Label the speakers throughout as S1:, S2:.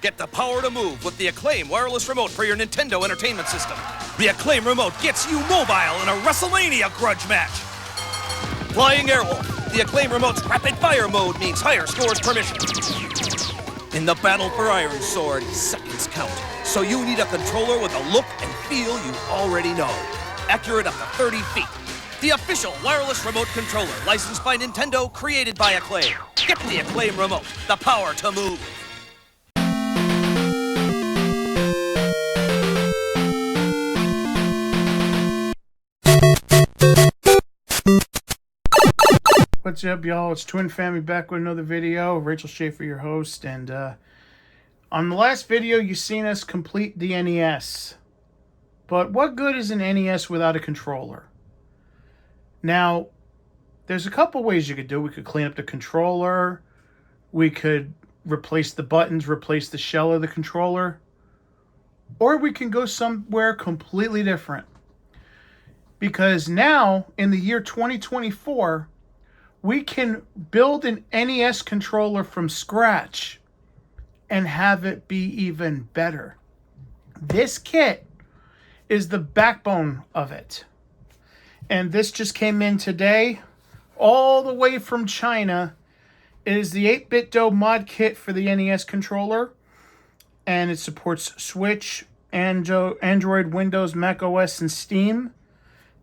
S1: Get the power to move with the Acclaim wireless remote for your Nintendo Entertainment System. The Acclaim remote gets you mobile in a WrestleMania grudge match. Flying Airwolf, the Acclaim remote's rapid fire mode means higher scores per mission. In the battle for Iron Sword, seconds count, so you need a controller with a look and feel you already know. Accurate up to 30 feet. The official wireless remote controller, licensed by Nintendo, created by Acclaim. Get the Acclaim remote, the power to move.
S2: What's up, y'all? It's Twin Family back with another video. Rachel Schaefer, your host, and on the last video, you seen us complete the NES. But what good is an NES without a controller? Now, there's a couple ways you could do it. We could clean up the controller. We could replace the buttons, replace the shell of the controller. Or we can go somewhere completely different. Because now, in the year 2024, we can build an NES controller from scratch and have it be even better. This kit is the backbone of it. And this just came in today, all the way from China. It is the 8-bit Do mod kit for the NES controller. And it supports Switch, Android, Windows, Mac OS, and Steam.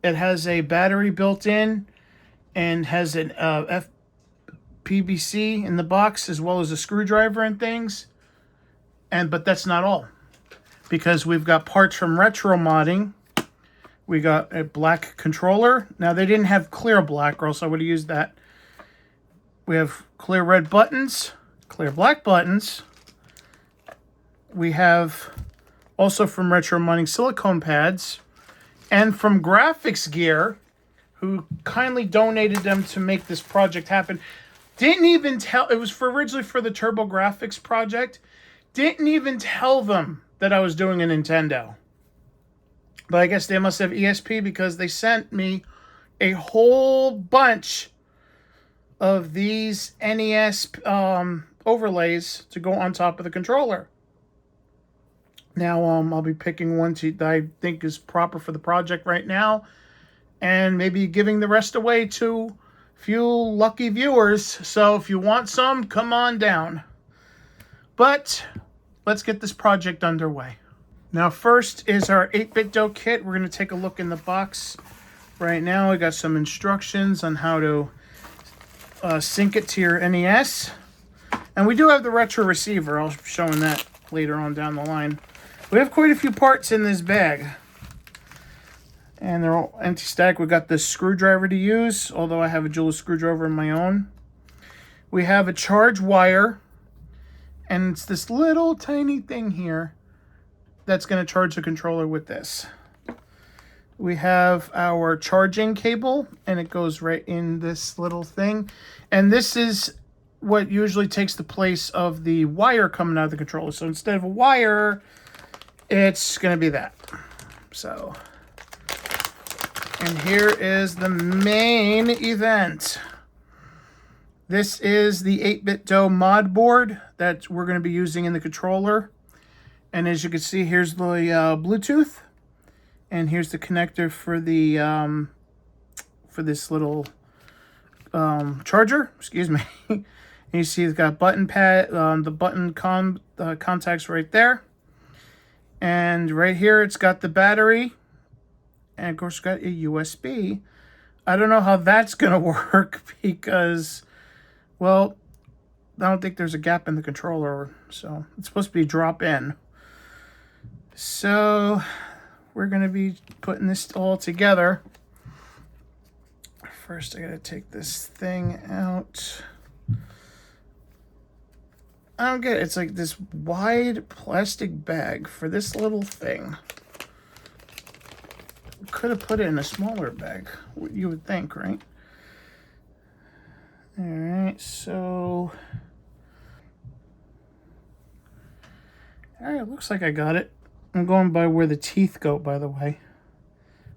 S2: It has a battery built in and has an PVC in the box, as well as a screwdriver and things. But that's not all, because we've got parts from Retro Modding. We got a black controller. Now, they didn't have clear black, or else I would have used that. We have clear red buttons, clear black buttons. We have also from Retro Modding silicone pads, and from Graphics Gear, who kindly donated them to make this project happen. Didn't even tell, it was originally for the TurboGrafx project. Didn't even tell them that I was doing a Nintendo. But I guess they must have ESP, because they sent me a whole bunch of these NES overlays to go on top of the controller. Now I'll be picking one that I think is proper for the project right now, and maybe giving the rest away to a few lucky viewers. So if you want some, come on down. But let's get this project underway. Now, first is our 8-bit Do kit. We're going to take a look in the box right now. I got some instructions on how to sync it to your NES. And we do have the retro receiver. I'll be showing that later on down the line. We have quite a few parts in this bag. And they're all anti-static. We got this screwdriver to use, although I have a dual screwdriver of my own. We have a charge wire, and it's this little tiny thing here that's going to charge the controller with this. We have our charging cable, and it goes right in this little thing. And this is what usually takes the place of the wire coming out of the controller. So instead of a wire, it's going to be that. So, and here is the main event. This is the 8-bit Do mod board that we're going to be using in the controller. And as you can see, here's the Bluetooth. And here's the connector for the for this little charger. Excuse me. And you see it's got button pad, the button contacts right there. And right here, it's got the battery. And of course, it's got a USB. I don't know how that's going to work, because, well, I don't think there's a gap in the controller. So it's supposed to be drop-in. So we're going to be putting this all together. First, I got to take this thing out. I don't get it. It's like this wide plastic bag for this little thing. Could have put it in a smaller bag, you would think, right? All right, so... All right, looks like I got it. I'm going by where the teeth go, by the way,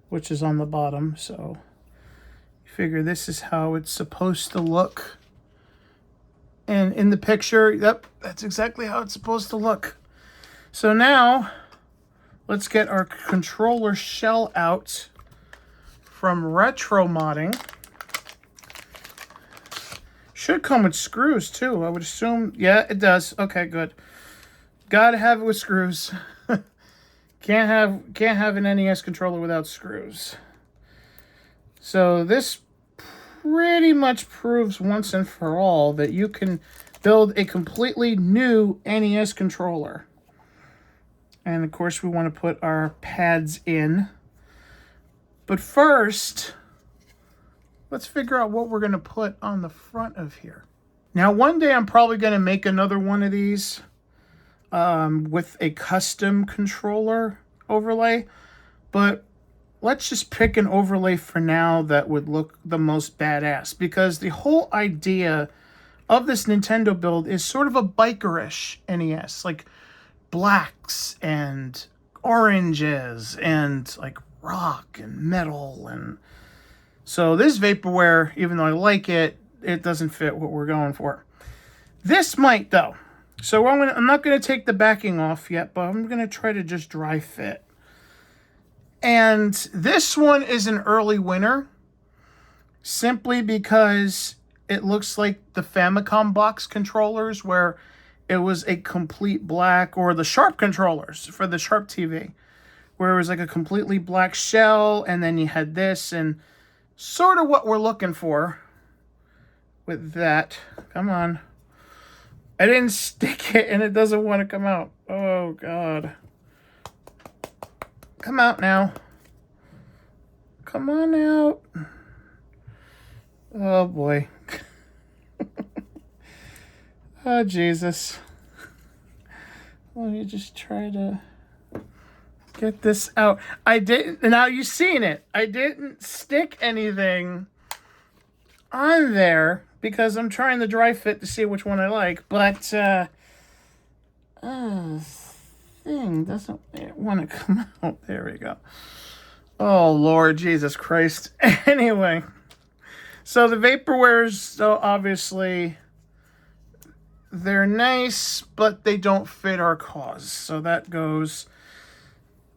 S2: which is on the bottom. So you figure this is how it's supposed to look And in the picture, yep, that's exactly how it's supposed to look. So now, let's get our controller shell out from Retro Modding. Should come with screws too, I would assume. Yeah, it does. Okay, good. Gotta have it with screws. Can't have an NES controller without screws. So this pretty much proves once and for all that you can build a completely new NES controller. And of course we want to put our pads in. But first, let's figure out what we're going to put on the front of here. Now one day I'm probably going to make another one of these with a custom controller overlay. But let's just pick an overlay for now that would look the most badass. Because the whole idea of this Nintendo build is sort of a bikerish NES. Like blacks and oranges and like rock and metal. And so this vaporware, even though I like it, it doesn't fit what we're going for. This might though. So I'm not going to take the backing off yet, but I'm going to try to just dry fit. And this one is an early winner simply because it looks like the Famicom box controllers where it was a complete black, or the Sharp controllers for the Sharp TV, where it was like a completely black shell, and then you had this, and sort of what we're looking for with that. Come on. I didn't stick it and it doesn't want to come out. Oh, God. Come out now. Come on out. Oh, boy. Oh, Jesus. Let me just try to get this out. I didn't, now you've seen it. I didn't stick anything on there because I'm trying to dry fit to see which one I like. But, thing doesn't want to come out. There we go. Oh, Lord Jesus Christ. Anyway, so the vaporwares, so obviously, they're nice, but they don't fit our cause. So that goes.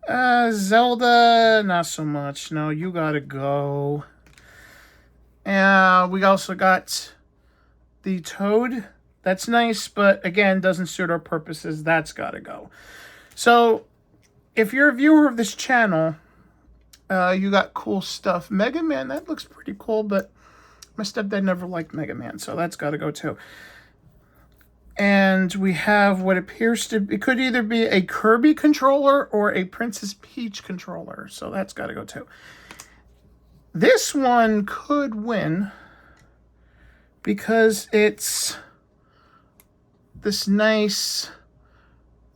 S2: Zelda, not so much. No, you gotta go. We also got the Toad. That's nice, but again, doesn't suit our purposes. That's gotta go. So, if you're a viewer of this channel, you got cool stuff. Mega Man, that looks pretty cool, but my stepdad never liked Mega Man, so that's gotta go too. And we have what appears to be, it could either be a Kirby controller or a Princess Peach controller, so that's gotta go too. This one could win because it's this nice,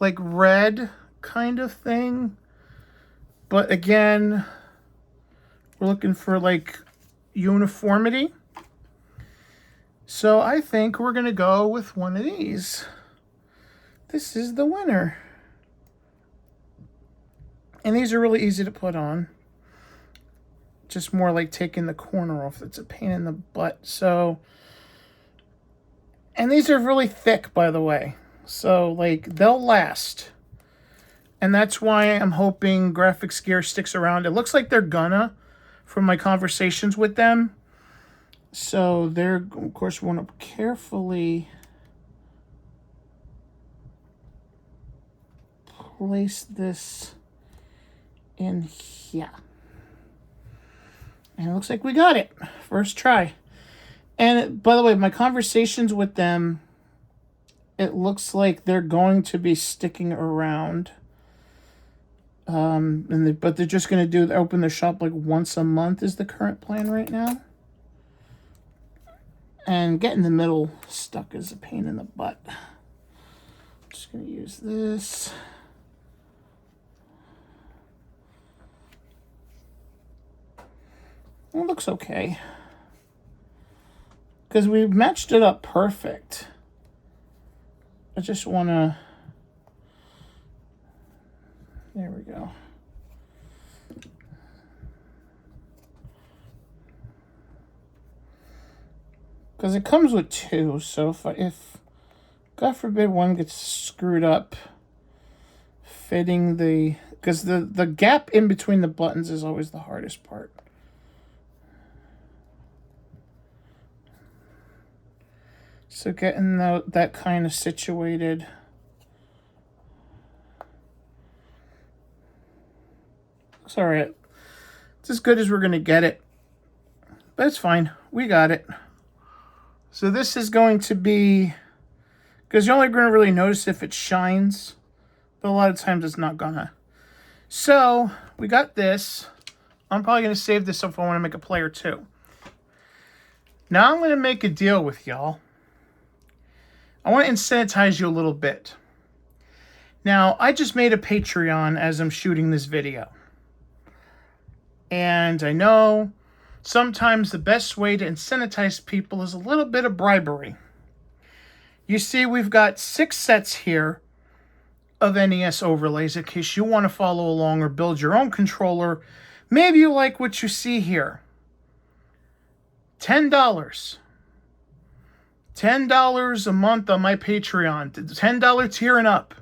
S2: like, red kind of thing. But again, we're looking for, like, uniformity. So I think we're going to go with one of these. This is the winner. And these are really easy to put on. Just more like taking the corner off. It's a pain in the butt. So, and these are really thick, by the way. So, like, they'll last. And that's why I'm hoping Graphics Gear sticks around. It looks like they're gonna, from my conversations with them. So, they're, of course, we want to carefully place this in here. And it looks like we got it. First try. And by the way, my conversations with them, it looks like they're going to be sticking around. But they're just going to open their shop like once a month is the current plan right now. And getting the middle stuck is a pain in the butt. Just going to use this. It looks okay. Because we matched it up perfect. I just want to... There we go. because it comes with two. So if God forbid one gets screwed up fitting the, because the gap in between the buttons is always the hardest part. So getting that kind of situated. It's all right. It's as good as we're going to get it. But it's fine. We got it. So this is going to be, because you're only going to really notice if it shines. But a lot of times it's not gonna. So we got this. I'm probably going to save this if I want to make a player too. Now I'm going to make a deal with y'all. I want to incentivize you a little bit. Now, I just made a Patreon as I'm shooting this video. And I know sometimes the best way to incentivize people is a little bit of bribery. You see, we've got 6 sets here of NES overlays in case you want to follow along or build your own controller. Maybe you like what you see here. $10. $10 a month on my Patreon. $10 tier and up.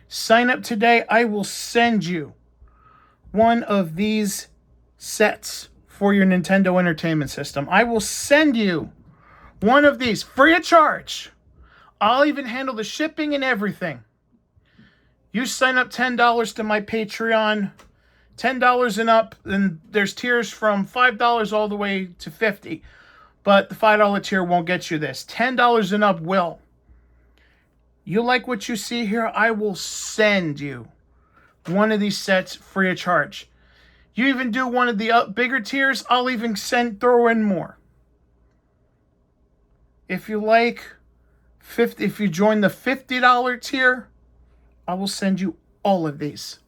S2: Sign up today. I will send you one of these sets for your Nintendo Entertainment System. I will send you one of these free of charge. I'll even handle the shipping and everything. You sign up $10 to my Patreon. $10 and up. And there's tiers from $5 all the way to $50. But the $5 tier won't get you this. $10 and up will. You like what you see here? I will send you one of these sets free of charge. You even do one of the bigger tiers, I'll even throw in more. If you like, if you join the $50 tier, I will send you all of these.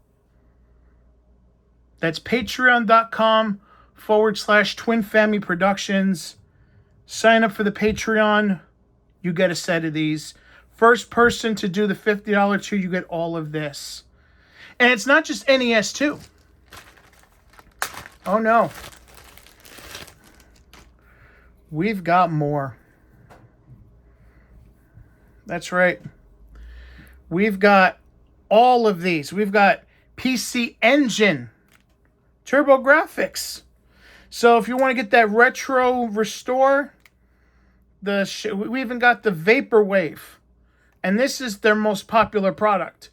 S2: That's patreon.com/Twin Family Productions. Sign up for the Patreon. You get a set of these. First person to do the $50 tier, you get all of this. And it's not just NES too. Oh no. We've got more. That's right. We've got all of these. We've got PC Engine, TurboGrafx. So if you want to get that retro restore, we even got the Vaporwave. And this is their most popular product.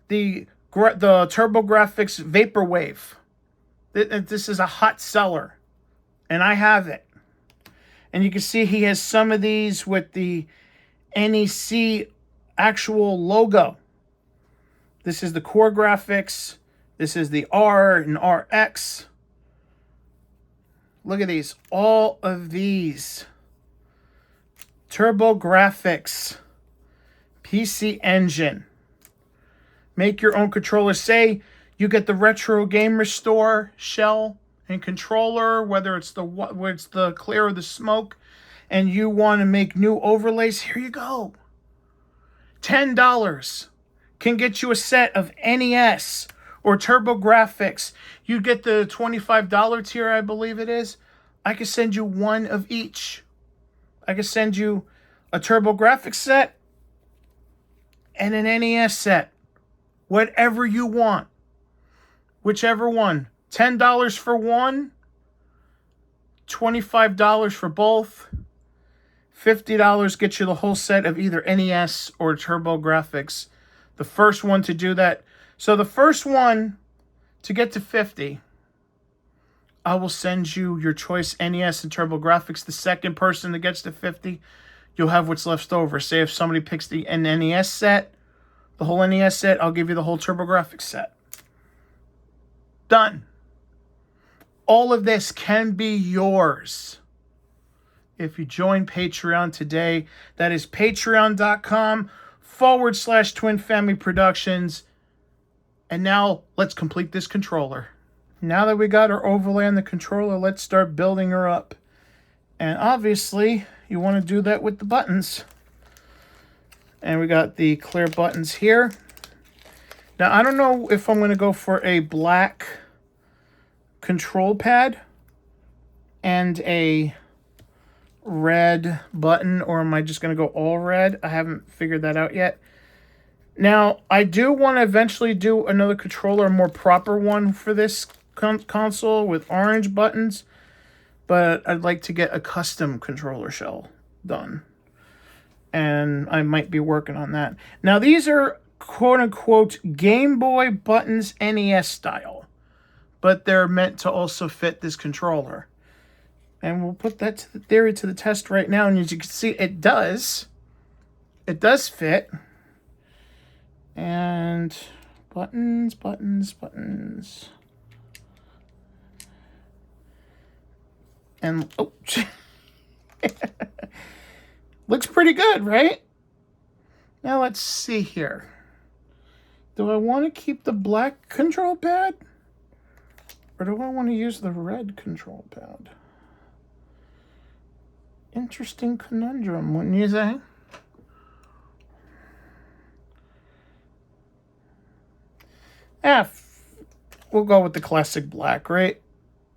S2: The TurboGrafx Vaporwave. This is a hot seller. And I have it. And you can see he has some of these with the NEC actual logo. This is the core graphics. This is the R and RX. Look at these. All of these. TurboGrafx. PC Engine. Make your own controller. Say you get the Retro Game Restore shell and controller, whether it's the clear or the smoke, and you want to make new overlays, here you go. $10 can get you a set of NES or TurboGrafx. You get the $25 tier, I believe it is. I can send you one of each. I can send you a TurboGrafx set and an NES set. Whatever you want. Whichever one. $10 for one. $25 for both. $50 gets you the whole set of either NES or TurboGrafx. The first one to do that. So the first one to get to 50, I will send you your choice NES and TurboGrafx. The second person that gets to 50, you'll have what's left over. Say if somebody picks the NES set, the whole NES set, I'll give you the whole TurboGrafx set. Done. All of this can be yours if you join Patreon today. That is patreon.com/Twin Family Productions. And now let's complete this controller. Now that we got our overlay on the controller, let's start building her up. And obviously, you want to do that with the buttons. And we got the clear buttons here. Now, I don't know if I'm going to go for a black control pad and a red button, or am I just going to go all red? I haven't figured that out yet. Now, I do want to eventually do another controller, a more proper one for this console with orange buttons, but I'd like to get a custom controller shell done. And I might be working on that. Now, these are quote-unquote Game Boy buttons NES style, but they're meant to also fit this controller. And we'll put that to the theory to the test right now, and as you can see, it does. It does fit. And buttons, buttons, buttons. And, oh, looks pretty good, right? Now let's see here. Do I want to keep the black control pad? Or do I want to use the red control pad? Interesting conundrum, wouldn't you say? We'll go with the classic black, right?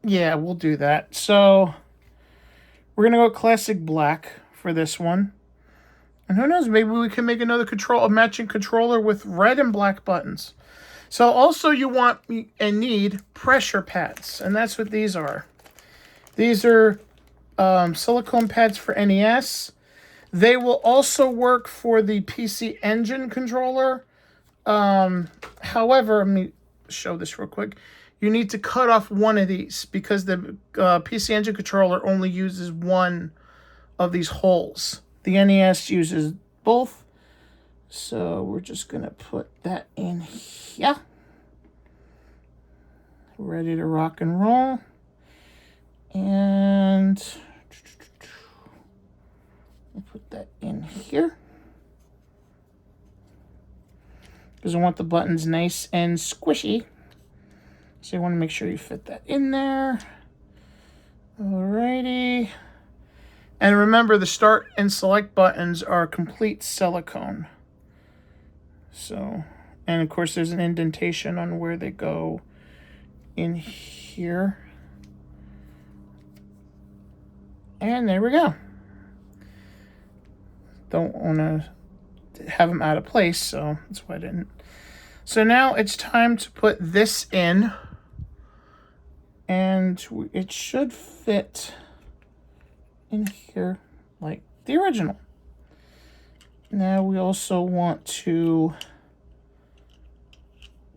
S2: Yeah, we'll do that. So we're going to go classic black for this one. And who knows, maybe we can make another a matching controller with red and black buttons. So also you want and need pressure pads, and that's what these are. These are silicone pads for NES. They will also work for the PC Engine controller. However, let me show this real quick. You need to cut off one of these because the PC Engine controller only uses one of these holes. The NES uses both. So we're just going to put that in here. Ready to rock and roll. And I'll put that in here. Because I want the buttons nice and squishy. So you want to make sure you fit that in there. Alrighty. And remember, the start and select buttons are complete silicone. So, and of course there's an indentation on where they go in here. And there we go. Don't want to have them out of place, so that's why I didn't. So now it's time to put this in, and it should fit in here like the original. Now we also want to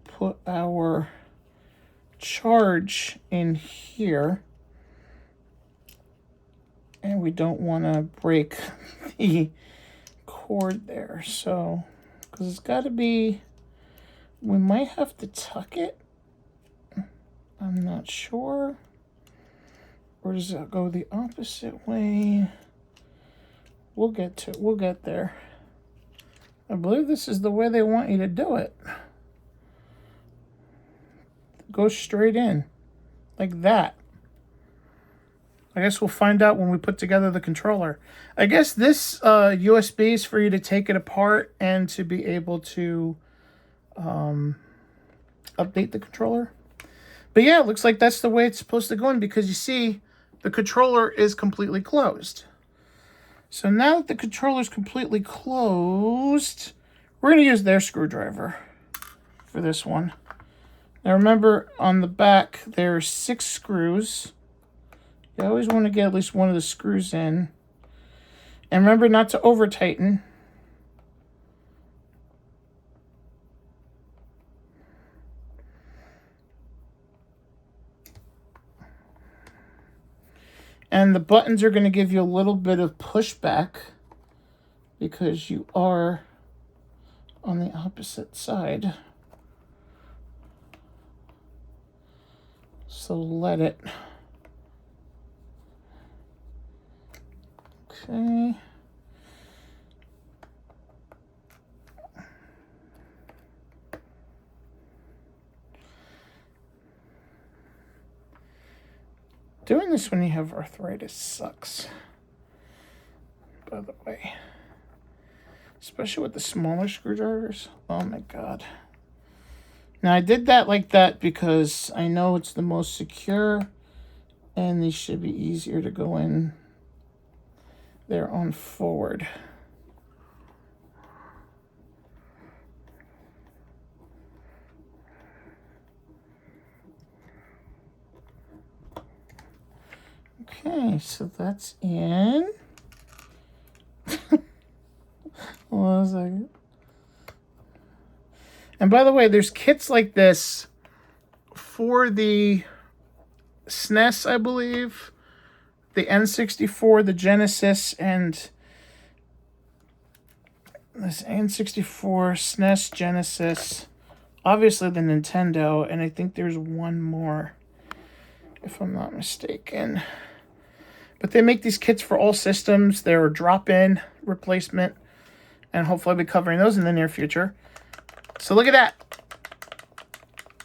S2: put our charge in here, and we don't want to break the cord there, so because it's got to be, we might have to tuck it, I'm not sure, or does it go the opposite way? We'll get there. I believe this is the way they want you to do it. Go straight in like that. I guess we'll find out when we put together the controller. I guess this USB is for you to take it apart and to be able to update the controller. But yeah, it looks like that's the way it's supposed to go in, because you see the controller is completely closed. So now that the controller is completely closed, we're going to use their screwdriver for this one. Now remember, on the back there's 6 screws. You always want to get at least one of the screws in. And remember not to over tighten. And the buttons are going to give you a little bit of pushback because you are on the opposite side. So let it. Okay. Doing this when you have arthritis sucks, by the way. Especially with the smaller screwdrivers. Oh my god. Now I did that like that because I know it's the most secure and these should be easier to go in. there on forward. Okay, so that's in. Hold on a second. And by the way, there's kits like this for the SNES, I believe, the N64, the Genesis, and this N64, SNES, Genesis, obviously the Nintendo, and I think there's one more, if I'm not mistaken. But they make these kits for all systems. They're a drop-in replacement, and hopefully I'll be covering those in the near future. So look at that.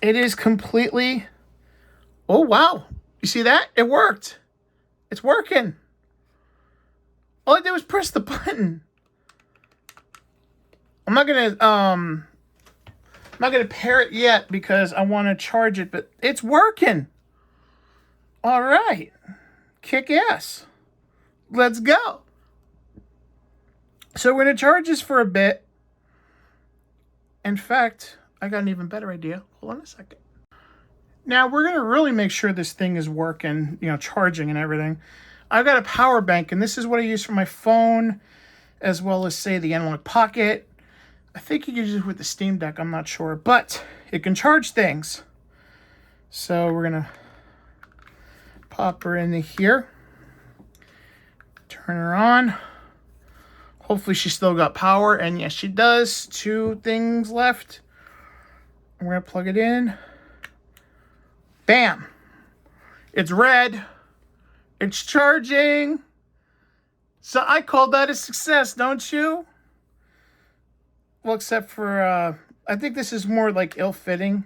S2: It is completely... Oh, wow. You see that? It worked. It's working. All I did was press the button. I'm not gonna pair it yet because I want to charge it, but it's working. All right. Kick ass. Let's go. So we're going to charge this for a bit. In fact, I got an even better idea. Hold on a second. Now we're going to really make sure this thing is working, you know, charging and everything. I've got a power bank, and this is what I use for my phone, as well as, say, the Analog Pocket. I think you can use it with the Steam Deck, I'm not sure, but it can charge things. So we're going to pop her into here, turn her on. Hopefully she still got power, and yes, she does. 2 things left. We're going to plug it in. Bam. It's red. It's charging. So I call that a success, don't you? Well, except for, I think this is more like ill-fitting.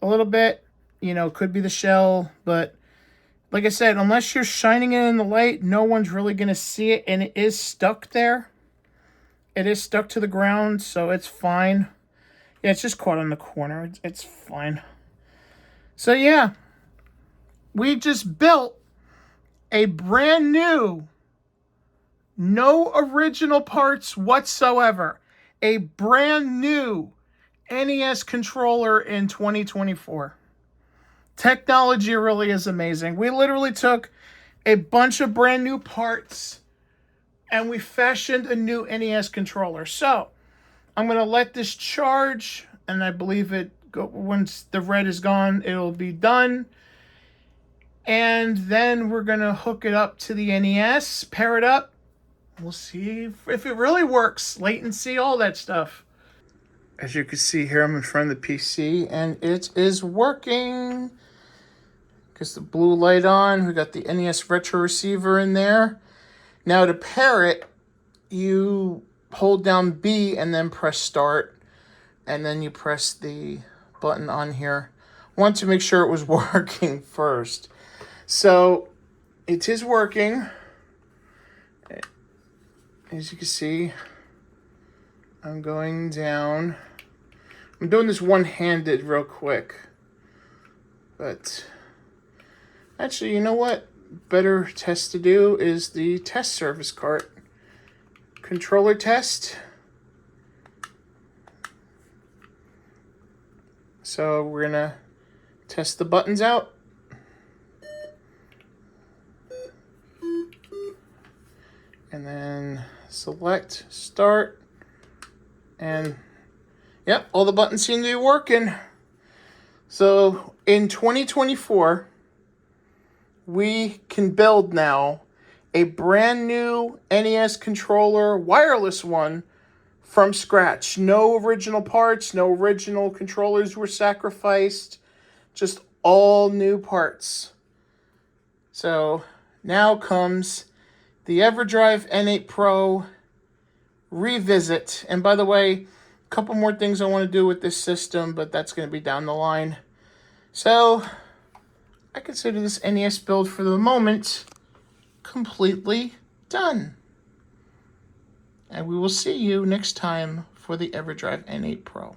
S2: A little bit. You know, could be the shell, but like I said, unless you're shining it in the light, no one's really going to see it, and it is stuck there. It is stuck to the ground, so it's fine. Yeah, it's just caught on the corner. It's fine. So, yeah. We just built a brand new, no original parts whatsoever, a brand new NES controller in 2024. Technology really is amazing. We literally took a bunch of brand new parts and we fashioned a new NES controller. So I'm going to let this charge, and I believe once the red is gone, it'll be done. And then we're going to hook it up to the NES, pair it up. We'll see if it really works. Latency, all that stuff. As you can see here, I'm in front of the PC, and it is working. Gets the blue light on. We got the NES retro receiver in there. Now to pair it, you hold down B and then press start, and then you press the button on here. Want to make sure it was working first. So it is working. As you can see, I'm going down. I'm doing this one-handed real quick, but actually, you know what? Better test to do is the test service cart. Controller test. So we're going to test the buttons out. And then select start. And yep, all the buttons seem to be working. So in 2024, we can build now a brand new NES controller, wireless one, from scratch. No original parts, no original controllers were sacrificed, just all new parts. So now comes the Everdrive N8 Pro Revisit. And by the way, a couple more things I want to do with this system, but that's going to be down the line. So I consider this NES build for the moment completely done. And we will see you next time for the Everdrive N8 Pro.